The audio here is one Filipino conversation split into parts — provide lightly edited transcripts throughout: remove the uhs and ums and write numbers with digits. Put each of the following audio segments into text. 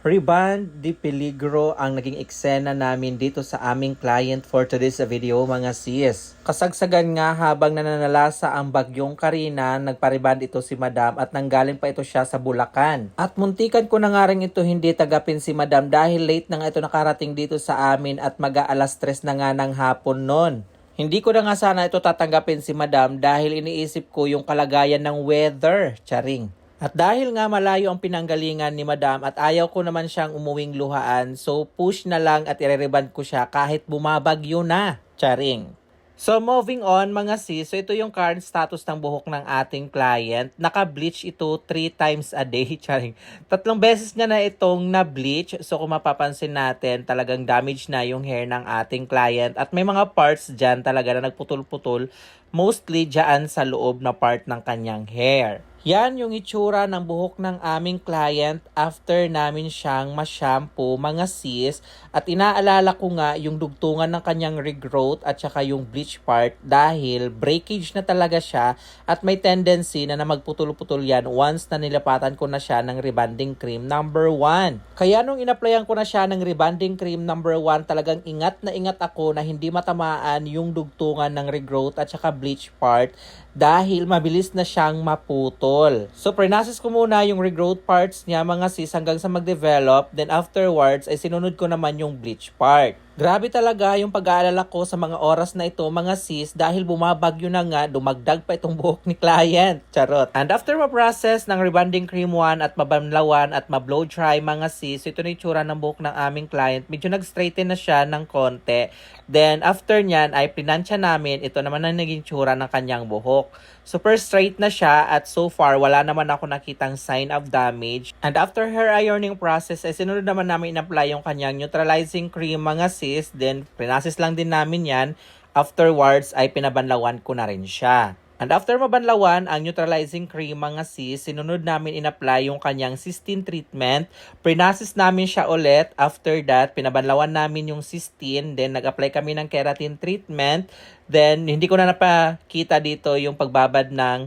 Riban de Peligro ang naging eksena namin dito sa aming client for today's video mga sis. Kasagsagan nga habang nananalasa ang bagyong Karina, nagpariband ito si Madam at nanggaling pa ito siya sa Bulacan. At muntikan ko na nga rin ito hindi tagapin si Madam dahil late na nga ito nakarating dito sa amin at mag-aalas 3 na nga ng hapon nun. Hindi ko na nga sana ito tatanggapin si Madam dahil iniisip ko yung kalagayan ng weather, charing. At dahil nga malayo ang pinanggalingan ni Madam at ayaw ko naman siyang umuwing luhaan, so push na lang at irereband ko siya kahit bumabagyo na. Charing. So moving on mga sis, so ito yung current status ng buhok ng ating client. Naka-bleach ito 3 times a day. Charing. 3 beses niya na itong na-bleach. So kung mapapansin natin, talagang damage na yung hair ng ating client. At may mga parts dyan talaga na nagputol-putol. Mostly dyan sa loob na part ng kanyang hair. Yan yung itsura ng buhok ng aming client after namin siyang ma-shampoo mga sis. At inaalala ko nga yung dugtungan ng kanyang regrowth at saka yung bleach part dahil breakage na talaga siya at may tendency na magputol-putol yan once na nilapatan ko na siya ng rebonding cream number 1. Kaya nung inaplayan ko na siya ng rebonding cream number 1, talagang ingat na ingat ako na hindi matamaan yung dugtungan ng regrowth at saka bleach part dahil mabilis na siyang maputol. So, prinasis ko muna yung regrowth parts niya mga sis hanggang sa mag-develop. Then afterwards, ay sinunod ko naman yung bleach part. Grabe talaga yung pag-aalala ko sa mga oras na ito mga sis dahil bumabagyo na nga, dumagdag pa itong buhok ni client. Charot. And after ma-process ng rebonding cream 1 at mabanlawan at ma-blow dry mga sis, ito na yung tsura ng buhok ng aming client. Medyo nag-straighten na siya ng konti. Then after nyan ay plinansya namin, ito naman ang naging tsura ng kanyang buhok. Super straight na siya at so far wala naman ako nakitang sign of damage. And after hair ironing process ay sinunod naman namin in-apply yung kanyang neutralizing cream mga sis. Then prinasis lang din namin yan. Afterwards ay pinabanlawan ko na rin siya. And after mabanlawan ang neutralizing cream mga sis, sinunod namin in-apply yung kanyang cysteine treatment. Prinasis namin siya ulit. After that, pinabanlawan namin yung cysteine. Then nag-apply kami ng keratin treatment. Then hindi ko na napakita dito yung pagbabad ng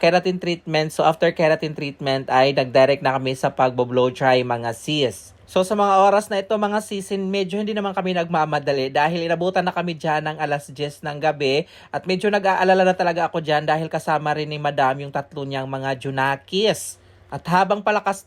keratin treatment. So after keratin treatment ay nag-direct na kami sa pagbo-blow dry mga sis. So sa mga oras na ito mga season, medyo hindi naman kami nagmamadali dahil inabutan na kami dyan ng alas 10 ng gabi at medyo nag-aalala na talaga ako dyan dahil kasama rin ni Madam yung 3 niyang mga junakis. At habang palakas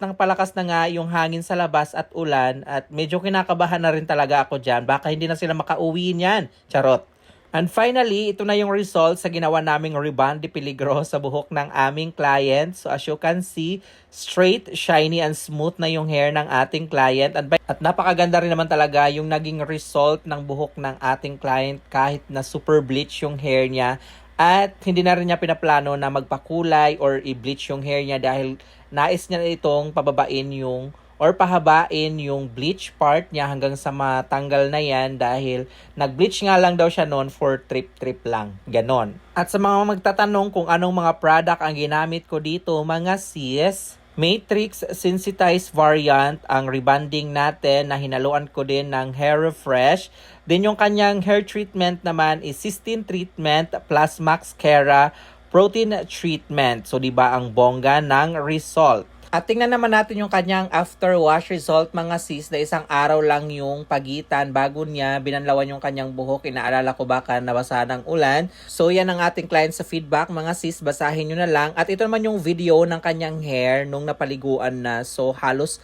na nga yung hangin sa labas at ulan at medyo kinakabahan na rin talaga ako dyan, baka hindi na sila makauwi niyan. Charot. And finally, ito na yung result sa ginawa naming Riban de Peligro sa buhok ng aming client. So as you can see, straight, shiny, and smooth na yung hair ng ating client. At napakaganda rin naman talaga yung naging result ng buhok ng ating client kahit na super bleach yung hair niya. At hindi na rin niya pinaplano na magpakulay or i-bleach yung hair niya dahil nais niya itong pababain yung or pahabain yung bleach part niya hanggang sa matanggal na yan dahil nag-bleach nga lang daw siya noon for trip lang. Ganon. At sa mga magtatanong kung anong mga product ang ginamit ko dito mga sis, Matrix Sensitized Variant ang rebonding natin na hinaluan ko din ng Hair Refresh. Then yung kanyang hair treatment naman is cysteine treatment plus mascara protein treatment. So diba ang bongga ng result. At tingnan naman natin yung kanyang after wash result mga sis na 1 araw lang yung pagitan bago niya binanlawan yung kanyang buhok. Inaalala ko baka nabasa ng ulan. So yan ang ating client sa feedback mga sis, basahin nyo na lang. At ito naman yung video ng kanyang hair nung napaliguan na. So halos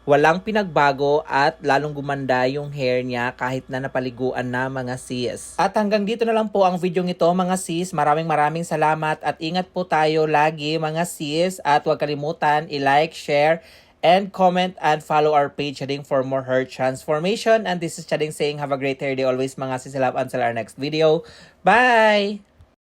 walang pinagbago at lalong gumanda yung hair niya kahit na napaliguan na mga sis. At hanggang dito na lang po ang video ito mga sis. Maraming salamat at ingat po tayo lagi mga sis. At huwag kalimutan i-like, share, and comment and follow our page Chading for more hair transformation. And this is Chading saying have a great hair day always mga sis. Until our next video. Bye!